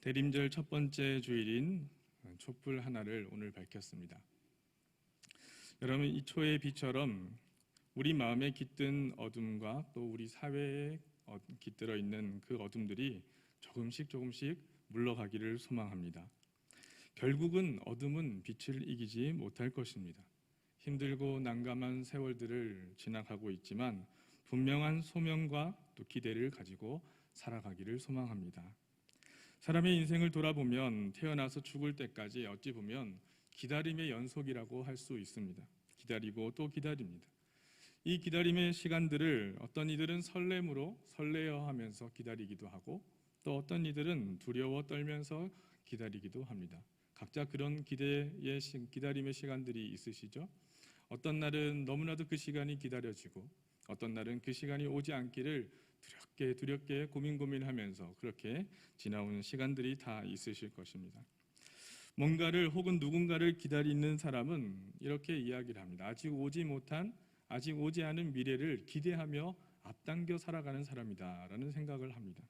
대림절 첫 번째 주일인 촛불 하나를 오늘 밝혔습니다. 여러분, 이 초의 빛처럼 우리 마음에 깃든 어둠과 또 우리 사회에 깃들어 있는 그 어둠들이 조금씩 물러가기를 소망합니다. 결국은 어둠은 빛을 이기지 못할 것입니다. 힘들고 난감한 세월들을 지나가고 있지만 분명한 소명과 또 기대를 가지고 살아가기를 소망합니다. 사람의 인생을 돌아보면 태어나서 죽을 때까지 어찌 보면 기다림의 연속이라고 할 수 있습니다. 기다리고 또 기다립니다. 이 기다림의 시간들을 어떤 이들은 설렘으로 설레어하면서 기다리기도 하고, 또 어떤 이들은 두려워 떨면서 기다리기도 합니다. 각자 그런 기다림의 시간들이 있으시죠? 어떤 날은 너무나도 그 시간이 기다려지고, 어떤 날은 그 시간이 오지 않기를 두렵게 고민하면서 그렇게 지나오는 시간들이 다 있으실 것입니다. 뭔가를 혹은 누군가를 기다리는 사람은 이렇게 이야기를 합니다. 아직 오지 않은 미래를 기대하며 앞당겨 살아가는 사람이다라는 생각을 합니다.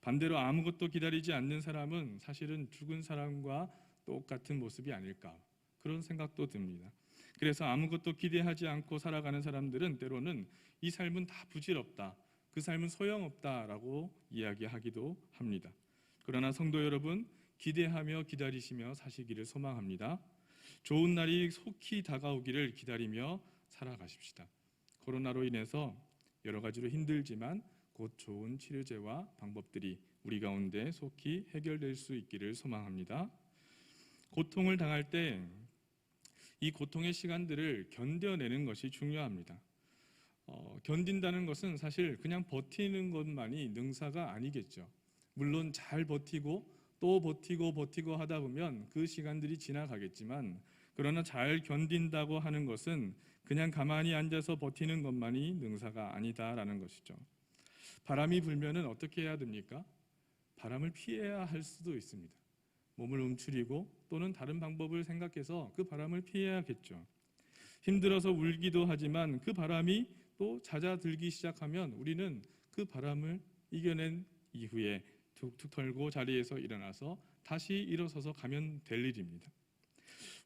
반대로 아무것도 기다리지 않는 사람은 사실은 죽은 사람과 똑같은 모습이 아닐까, 그런 생각도 듭니다. 그래서 아무것도 기대하지 않고 살아가는 사람들은 때로는 이 삶은 다 부질없다, 그 삶은 소용없다라고 이야기하기도 합니다. 그러나 성도 여러분, 기대하며 기다리시며 사시기를 소망합니다. 좋은 날이 속히 다가오기를 기다리며 살아가십시다. 코로나로 인해서 여러 가지로 힘들지만 곧 좋은 치료제와 방법들이 우리 가운데 속히 해결될 수 있기를 소망합니다. 고통을 당할 때 이 고통의 시간들을 견뎌내는 것이 중요합니다. 견딘다는 것은 사실 그냥 버티는 것만이 능사가 아니겠죠. 물론 잘 버티고 또 버티고 하다 보면 그 시간들이 지나가겠지만, 그러나 잘 견딘다고 하는 것은 그냥 가만히 앉아서 버티는 것만이 능사가 아니다라는 것이죠. 바람이 불면은 어떻게 해야 됩니까? 바람을 피해야 할 수도 있습니다. 몸을 움츠리고 또는 다른 방법을 생각해서 그 바람을 피해야겠죠. 힘들어서 울기도 하지만 그 바람이 또 잦아들기 시작하면 우리는 그 바람을 이겨낸 이후에 툭툭 털고 자리에서 일어나서 다시 일어서서 가면 될 일입니다.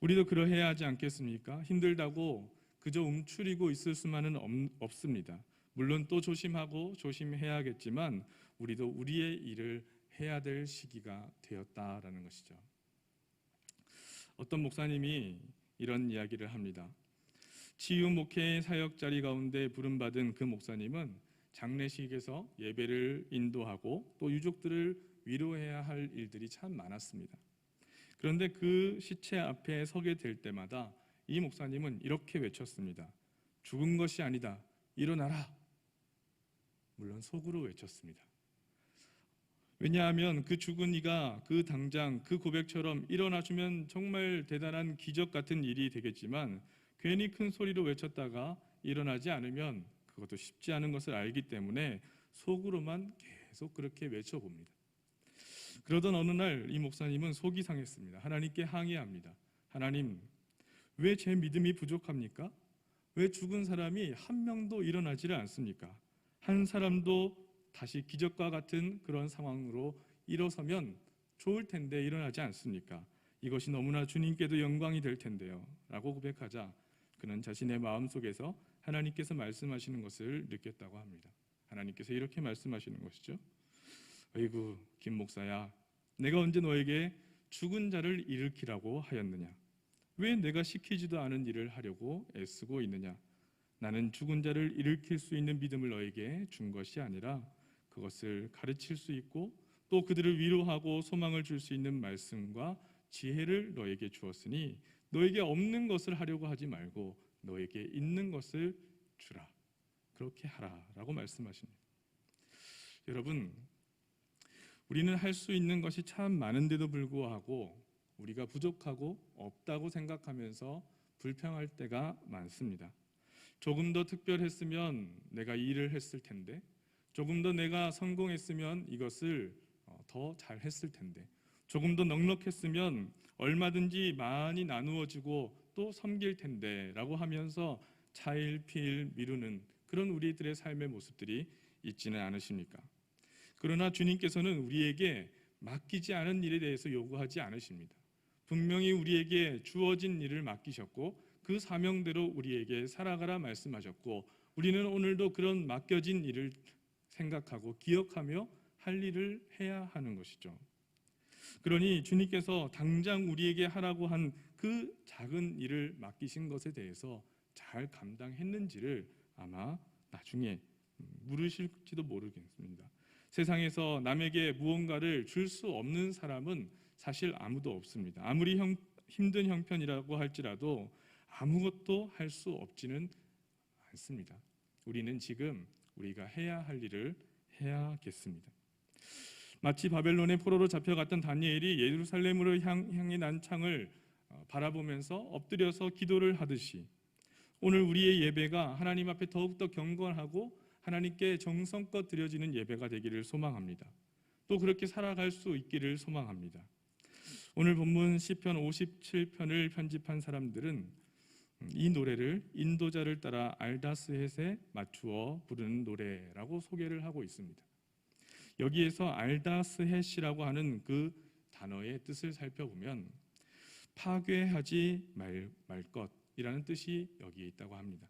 우리도 그러해야 하지 않겠습니까? 힘들다고 그저 움츠리고 있을 수만은 없습니다. 물론 또 조심하고 조심해야겠지만 우리도 우리의 일을 해야 될 시기가 되었다라는 것이죠. 어떤 목사님이 이런 이야기를 합니다. 치유 목회 사역 자리 가운데 부름받은 그 목사님은 장례식에서 예배를 인도하고 또 유족들을 위로해야 할 일들이 참 많았습니다. 그런데 그 시체 앞에 서게 될 때마다 이 목사님은 이렇게 외쳤습니다. 죽은 것이 아니다, 일어나라. 물론 속으로 외쳤습니다. 왜냐하면 그 죽은 이가 그 당장 그 고백처럼 일어나주면 정말 대단한 기적 같은 일이 되겠지만, 괜히 큰 소리로 외쳤다가 일어나지 않으면 그것도 쉽지 않은 것을 알기 때문에 속으로만 계속 그렇게 외쳐봅니다. 그러던 어느 날 이 목사님은 속이 상했습니다. 하나님께 항의합니다. 하나님, 왜 제 믿음이 부족합니까? 왜 죽은 사람이 한 명도 일어나지를 않습니까? 한 사람도 다시 기적과 같은 그런 상황으로 일어서면 좋을 텐데 일어나지 않습니까? 이것이 너무나 주님께도 영광이 될 텐데요 라고 고백하자 그는 자신의 마음속에서 하나님께서 말씀하시는 것을 느꼈다고 합니다. 하나님께서 이렇게 말씀하시는 것이죠. 어이구 김 목사야, 내가 언제 너에게 죽은 자를 일으키라고 하였느냐? 왜 내가 시키지도 않은 일을 하려고 애쓰고 있느냐? 나는 죽은 자를 일으킬 수 있는 믿음을 너에게 준 것이 아니라 그것을 가르칠 수 있고 또 그들을 위로하고 소망을 줄 수 있는 말씀과 지혜를 너에게 주었으니 너에게 없는 것을 하려고 하지 말고 너에게 있는 것을 주라. 그렇게 하라라고 말씀하십니다. 여러분, 우리는 할 수 있는 것이 참 많은데도 불구하고 우리가 부족하고 없다고 생각하면서 불평할 때가 많습니다. 조금 더 특별했으면 내가 이 일을 했을 텐데, 조금 더 내가 성공했으면 이것을 더 잘했을 텐데, 조금 더 넉넉했으면 얼마든지 많이 나누어지고 또 섬길 텐데 라고 하면서 차일피일 미루는 그런 우리들의 삶의 모습들이 있지는 않으십니까? 그러나 주님께서는 우리에게 맡기지 않은 일에 대해서 요구하지 않으십니다. 분명히 우리에게 주어진 일을 맡기셨고 그 사명대로 우리에게 살아가라 말씀하셨고 우리는 오늘도 그런 맡겨진 일을 생각하고 기억하며 할 일을 해야 하는 것이죠. 그러니 주님께서 당장 우리에게 하라고 한 그 작은 일을 맡기신 것에 대해서 잘 감당했는지를 아마 나중에 물으실지도 모르겠습니다. 세상에서 남에게 무언가를 줄 수 없는 사람은 사실 아무도 없습니다. 아무리 힘든 형편이라고 할지라도 아무것도 할 수 없지는 않습니다. 우리는 지금 우리가 해야 할 일을 해야겠습니다. 마치 바벨론의 포로로 잡혀갔던 다니엘이 예루살렘으로 향해 난창을 바라보면서 엎드려서 기도를 하듯이 오늘 우리의 예배가 하나님 앞에 더욱더 경건하고 하나님께 정성껏 드려지는 예배가 되기를 소망합니다. 또 그렇게 살아갈 수 있기를 소망합니다. 오늘 본문 시편 57편을 편집한 사람들은 이 노래를 인도자를 따라 알다스헷에 맞추어 부르는 노래라고 소개를 하고 있습니다. 여기에서 알다스헷이라고 하는 그 단어의 뜻을 살펴보면 파괴하지 말 것이라는 뜻이 여기에 있다고 합니다.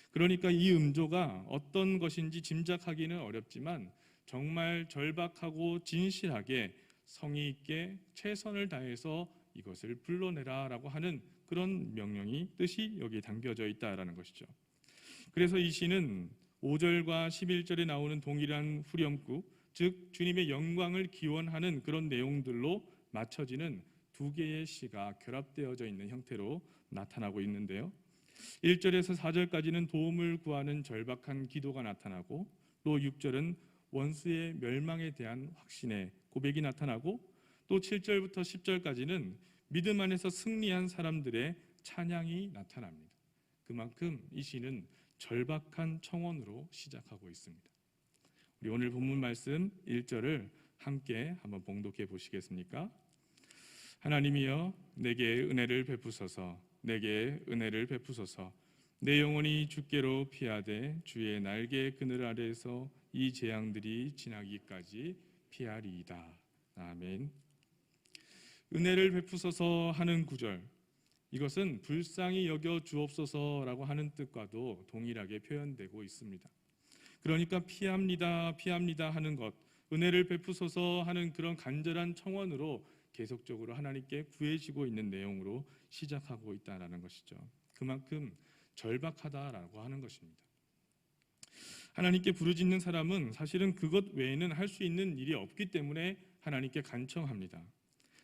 그러니까 이 음조가 어떤 것인지 짐작하기는 어렵지만 정말 절박하고 진실하게 성의 있게 최선을 다해서 이것을 불러내라라고 하는 그런 명령이 뜻이 여기에 담겨져 있다라는 것이죠. 그래서 이 시는 5절과 11절에 나오는 동일한 후렴구, 즉 주님의 영광을 기원하는 그런 내용들로 맞춰지는 두 개의 시가 결합되어져 있는 형태로 나타나고 있는데요. 1절에서 4절까지는 도움을 구하는 절박한 기도가 나타나고 또 6절은 원수의 멸망에 대한 확신의 고백이 나타나고 또 7절부터 10절까지는 믿음 안에서 승리한 사람들의 찬양이 나타납니다. 그만큼 이 시는 절박한 청원으로 시작하고 있습니다. 우리 오늘 본문 말씀 1절을 함께 한번 봉독해 보시겠습니까? 하나님이여 내게 은혜를 베푸소서 내게 은혜를 베푸소서 내 영혼이 주께로 피하되 주의 날개 그늘 아래에서 이 재앙들이 지나기까지 피하리이다. 아멘. 은혜를 베푸소서 하는 구절, 이것은 불쌍히 여겨 주옵소서라고 하는 뜻과도 동일하게 표현되고 있습니다. 그러니까 피합니다 하는 것, 은혜를 베푸소서 하는 그런 간절한 청원으로 계속적으로 하나님께 구해지고 있는 내용으로 시작하고 있다는 것이죠. 그만큼 절박하다라고 하는 것입니다. 하나님께 부르짖는 사람은 사실은 그것 외에는 할 수 있는 일이 없기 때문에 하나님께 간청합니다.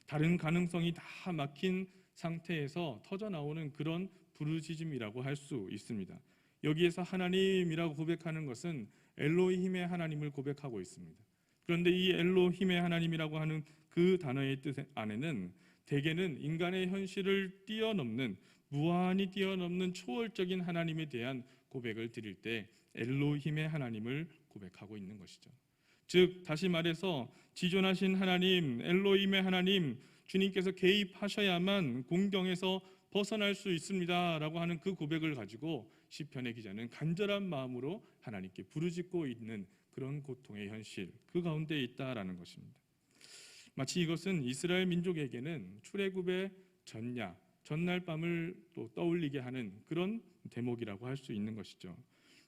다른 가능성이 다 막힌 상태에서 터져나오는 그런 부르짖음이라고 할 수 있습니다. 여기에서 하나님이라고 고백하는 것은 엘로힘의 하나님을 고백하고 있습니다. 그런데 이 엘로힘의 하나님이라고 하는 그 단어의 뜻 안에는 대개는 인간의 현실을 뛰어넘는, 무한히 뛰어넘는 초월적인 하나님에 대한 고백을 드릴 때 엘로힘의 하나님을 고백하고 있는 것이죠. 즉 다시 말해서 지존하신 하나님, 엘로힘의 하나님, 주님께서 개입하셔야만 공경에서 벗어날 수 있습니다라고 하는 그 고백을 가지고 시편의 기자는 간절한 마음으로 하나님께 부르짖고 있는 그런 고통의 현실, 그 가운데 있다라는 것입니다. 마치 이것은 이스라엘 민족에게는 출애굽의 전날 밤을 또 떠올리게 하는 그런 대목이라고 할 수 있는 것이죠.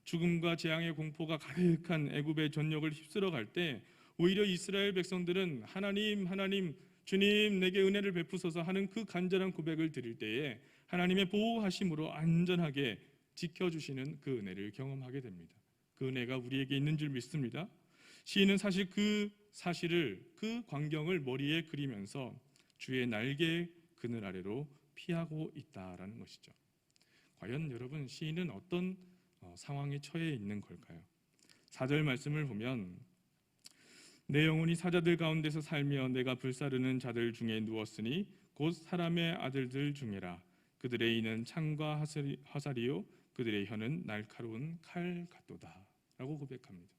죽음과 재앙의 공포가 가득한 애굽의 전역을 휩쓸어 갈 때 오히려 이스라엘 백성들은 하나님 주님 내게 은혜를 베푸소서 하는 그 간절한 고백을 드릴 때에 하나님의 보호하심으로 안전하게 지켜주시는 그 은혜를 경험하게 됩니다. 그 은혜가 우리에게 있는 줄 믿습니다. 시인은 사실 그 사실을, 그 광경을 머리에 그리면서 주의 날개 그늘 아래로 피하고 있다라는 것이죠. 과연 여러분, 시인은 어떤 상황에 처해 있는 걸까요? 4절 말씀을 보면 내 영혼이 사자들 가운데서 살며 내가 불사르는 자들 중에 누웠으니 곧 사람의 아들들 중에라. 그들의 이는 창과 화살이요 그들의 혀는 날카로운 칼 같도다 라고 고백합니다.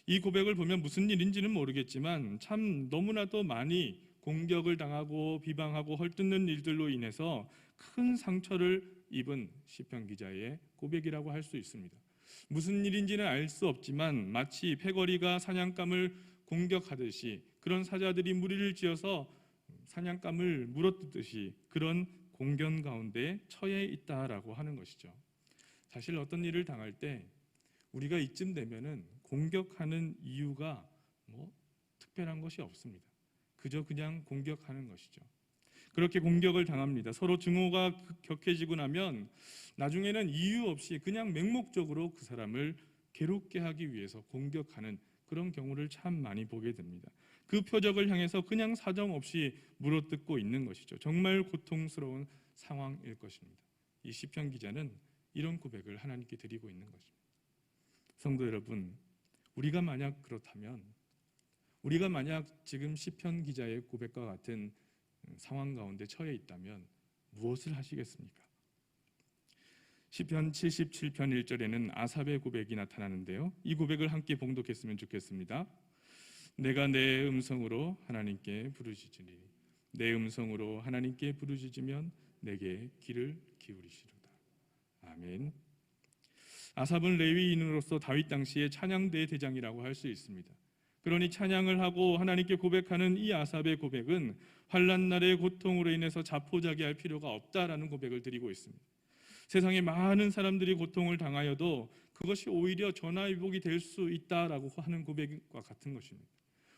이 고백을 보면 무슨 일인지는 모르겠지만 참 너무나도 많이 공격을 당하고 비방하고 헐뜯는 일들로 인해서 큰 상처를 입은 시편 기자의 고백이라고 할 수 있습니다. 무슨 일인지는 알 수 없지만 마치 패거리가 사냥감을 공격하듯이, 그런 사자들이 무리를 지어서 사냥감을 물어뜯듯이 그런 공견 가운데 처해 있다라고 하는 것이죠. 사실 어떤 일을 당할 때 우리가 이쯤 되면은 공격하는 이유가 특별한 것이 없습니다. 그저 그냥 공격하는 것이죠. 그렇게 공격을 당합니다. 서로 증오가 격해지고 나면 나중에는 이유 없이 그냥 맹목적으로 그 사람을 괴롭게 하기 위해서 공격하는 그런 경우를 참 많이 보게 됩니다. 그 표적을 향해서 그냥 사정없이 물어뜯고 있는 것이죠. 정말 고통스러운 상황일 것입니다. 이 시편 기자는 이런 고백을 하나님께 드리고 있는 것입니다. 성도 여러분, 우리가 만약 그렇다면, 우리가 만약 지금 시편 기자의 고백과 같은 상황 가운데 처해 있다면 무엇을 하시겠습니까? 시편 77편 1절에는 아삽의 고백이 나타나는데요. 이 고백을 함께 봉독했으면 좋겠습니다. 내가 내 음성으로 하나님께 부르짖으니 내 음성으로 하나님께 부르짖으면 내게 귀를 기울이시로다. 아멘. 아삽은 레위인으로서 다윗 당시의 찬양대의 대장이라고 할 수 있습니다. 그러니 찬양을 하고 하나님께 고백하는 이 아삽의 고백은 환난 날의 고통으로 인해서 자포자기할 필요가 없다라는 고백을 드리고 있습니다. 세상에 많은 사람들이 고통을 당하여도 그것이 오히려 전화위복이 될 수 있다라고 하는 고백과 같은 것입니다.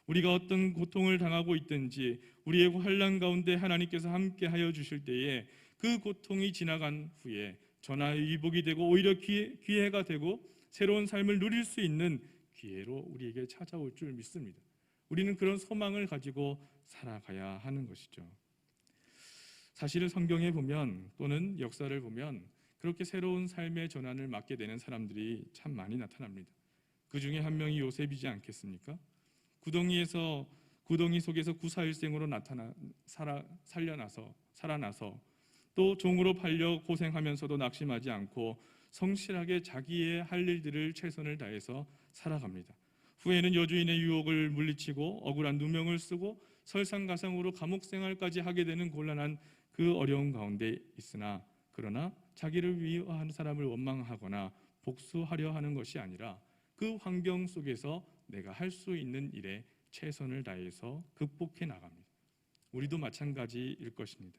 우리가 어떤 고통을 당하고 있든지 우리의 환난 가운데 하나님께서 함께하여 주실 때에 그 고통이 지나간 후에 전화위복이 되고 오히려 기회가 되고 새로운 삶을 누릴 수 있는 기회로 우리에게 찾아올 줄 믿습니다. 우리는 그런 소망을 가지고 살아가야 하는 것이죠. 사실은 성경에 보면 또는 역사를 보면 그렇게 새로운 삶의 전환을 맞게 되는 사람들이 참 많이 나타납니다. 그 중에 한 명이 요셉이지 않겠습니까? 구덩이 속에서 구사일생으로 살아나서 또 종으로 팔려 고생하면서도 낙심하지 않고 성실하게 자기의 할 일들을 최선을 다해서 살아갑니다. 후에는 여주인의 유혹을 물리치고 억울한 누명을 쓰고 설상가상으로 감옥 생활까지 하게 되는 곤란한 그 어려운 가운데 있으나, 그러나 자기를 위하는 사람을 원망하거나 복수하려 하는 것이 아니라 그 환경 속에서 내가 할 수 있는 일에 최선을 다해서 극복해 나갑니다. 우리도 마찬가지일 것입니다.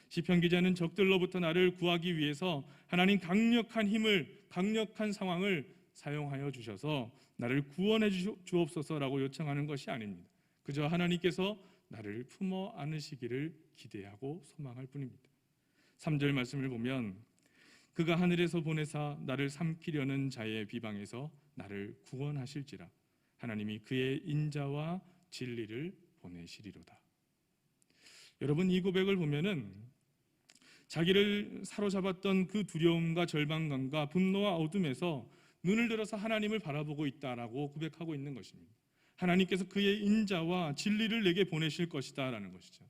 시편 기자는 적들로부터 나를 구하기 위해서 하나님 강력한 힘을, 강력한 상황을 사용하여 주셔서 나를 구원해 주옵소서라고 요청하는 것이 아닙니다. 그저 하나님께서 나를 품어 안으시기를 기대하고 소망할 뿐입니다. 3절 말씀을 보면 그가 하늘에서 보내사 나를 삼키려는 자의 비방에서 나를 구원하실지라 하나님이 그의 인자와 진리를 보내시리로다. 여러분, 이 고백을 보면은 자기를 사로잡았던 그 두려움과 절망감과 분노와 어둠에서 눈을 들어서 하나님을 바라보고 있다라고 고백하고 있는 것입니다. 하나님께서 그의 인자와 진리를 내게 보내실 것이다 라는 것이죠.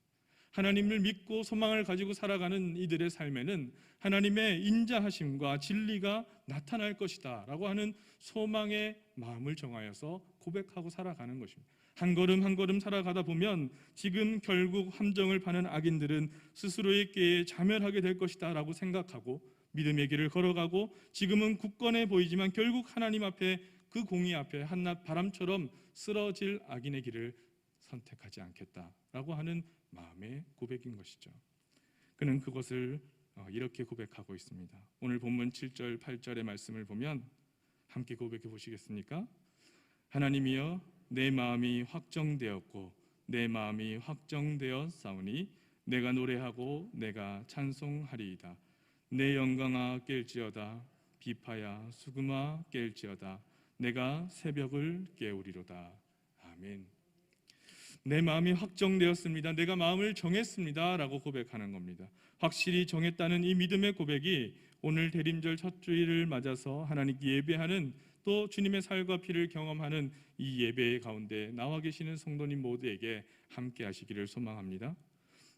하나님을 믿고 소망을 가지고 살아가는 이들의 삶에는 하나님의 인자하심과 진리가 나타날 것이다 라고 하는 소망의 마음을 정하여서 고백하고 살아가는 것입니다. 한 걸음 한 걸음 살아가다 보면 지금 결국 함정을 파는 악인들은 스스로의 꾀에 자멸하게 될 것이다 라고 생각하고 믿음의 길을 걸어가고, 지금은 굳건해 보이지만 결국 하나님 앞에, 그 공의 앞에 한낮 바람처럼 쓰러질 악인의 길을 선택하지 않겠다라고 하는 마음의 고백인 것이죠. 그는 그것을 이렇게 고백하고 있습니다. 오늘 본문 7절 8절의 말씀을 보면 함께 고백해 보시겠습니까? 하나님이여, 내 마음이 확정되었고 내 마음이 확정되었사오니 내가 노래하고 내가 찬송하리이다. 내 영광아 깰지어다. 비파야 수금아 깰지어다. 내가 새벽을 깨우리로다. 아멘. 내 마음이 확정되었습니다. 내가 마음을 정했습니다 라고 고백하는 겁니다. 확실히 정했다는 이 믿음의 고백이 오늘 대림절 첫 주일을 맞아서 하나님께 예배하는, 또 주님의 살과 피를 경험하는 이 예배의 가운데 나와 계시는 성도님 모두에게 함께 하시기를 소망합니다.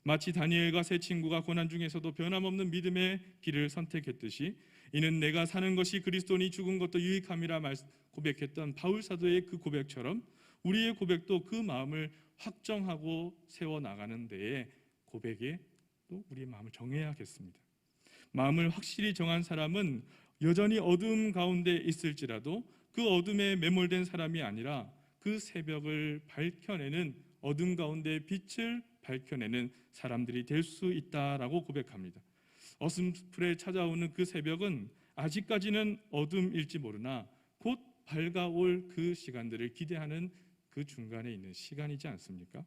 마치 다니엘과 세 친구가 고난 중에서도 변함없는 믿음의 길을 선택했듯이, 이는 내가 사는 것이 그리스도니 죽은 것도 유익함이라 고백했던 바울 사도의 그 고백처럼 우리의 고백도 그 마음을 확정하고 세워나가는 데에 고백에 또 우리의 마음을 정해야겠습니다. 마음을 확실히 정한 사람은 여전히 어둠 가운데 있을지라도 그 어둠에 매몰된 사람이 아니라 그 새벽을 밝혀내는, 어둠 가운데 빛을 밝혀내는 사람들이 될 수 있다라고 고백합니다. 어슴풀에 찾아오는 그 새벽은 아직까지는 어둠일지 모르나 곧 밝아올 그 시간들을 기대하는 그 중간에 있는 시간이지 않습니까?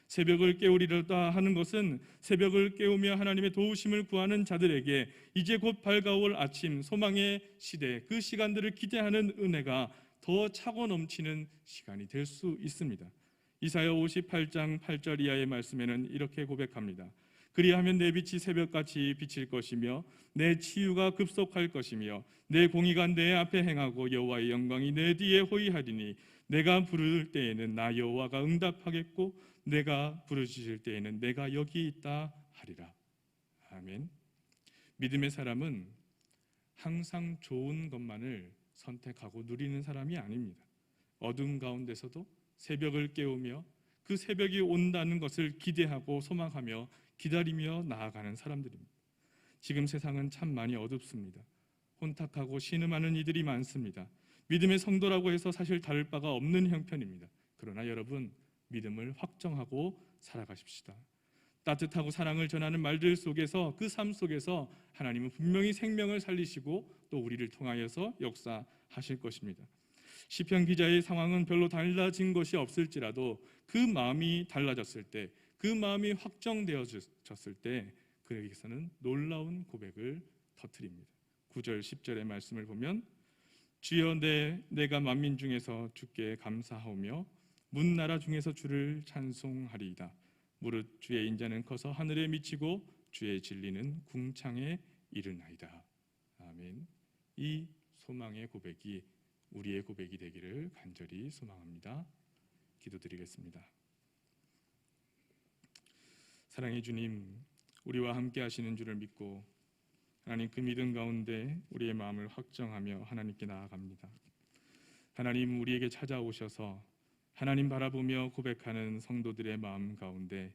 새벽을 깨우리로다 하는 것은 새벽을 깨우며 하나님의 도우심을 구하는 자들에게 이제 곧 밝아올 아침, 소망의 시대, 그 시간들을 기대하는 은혜가 더 차고 넘치는 시간이 될 수 있습니다. 이사야 58장 8절 이하의 말씀에는 이렇게 고백합니다. 그리하면 내 빛이 새벽같이 비칠 것이며 내 치유가 급속할 것이며 내 공의가 내 앞에 행하고 여호와의 영광이 내 뒤에 호위하리니 내가 부를 때에는 나 여호와가 응답하겠고 내가 부르짖을 때에는 내가 여기 있다 하리라. 아멘. 믿음의 사람은 항상 좋은 것만을 선택하고 누리는 사람이 아닙니다. 어둠 가운데서도 새벽을 깨우며 그 새벽이 온다는 것을 기대하고 소망하며 기다리며 나아가는 사람들입니다. 지금 세상은 참 많이 어둡습니다. 혼탁하고 신음하는 이들이 많습니다. 믿음의 성도라고 해서 사실 다를 바가 없는 형편입니다. 그러나 여러분, 믿음을 확정하고 살아가십시다. 따뜻하고 사랑을 전하는 말들 속에서, 그 삶 속에서 하나님은 분명히 생명을 살리시고 또 우리를 통하여서 역사하실 것입니다. 시편 기자의 상황은 별로 달라진 것이 없을지라도 그 마음이 달라졌을 때, 그 마음이 확정되어졌을 때 그에게서는 놀라운 고백을 터뜨립니다. 9절 10절의 말씀을 보면 주여 내가 만민 중에서 주께 감사하오며 문나라 중에서 주를 찬송하리이다. 무릇 주의 인자는 커서 하늘에 미치고 주의 진리는 궁창에 이르나이다. 아멘. 이 소망의 고백이 우리의 고백이 되기를 간절히 소망합니다. 기도드리겠습니다. 사랑의 주님, 우리와 함께 하시는 줄을 믿고 하나님, 그 믿음 가운데 우리의 마음을 확정하며 하나님께 나아갑니다. 하나님, 우리에게 찾아오셔서 하나님 바라보며 고백하는 성도들의 마음 가운데,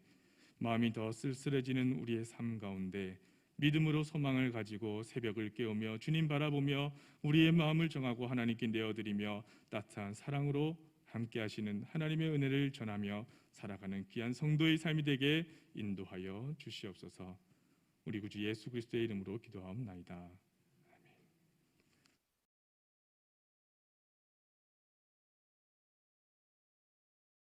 마음이 더 쓸쓸해지는 우리의 삶 가운데 믿음으로 소망을 가지고 새벽을 깨우며 주님 바라보며 우리의 마음을 정하고 하나님께 내어드리며 따뜻한 사랑으로 함께 하시는 하나님의 은혜를 전하며 살아가는 귀한 성도의 삶이 되게 인도하여 주시옵소서. 우리 구주 예수 그리스도의 이름으로 기도하옵나이다.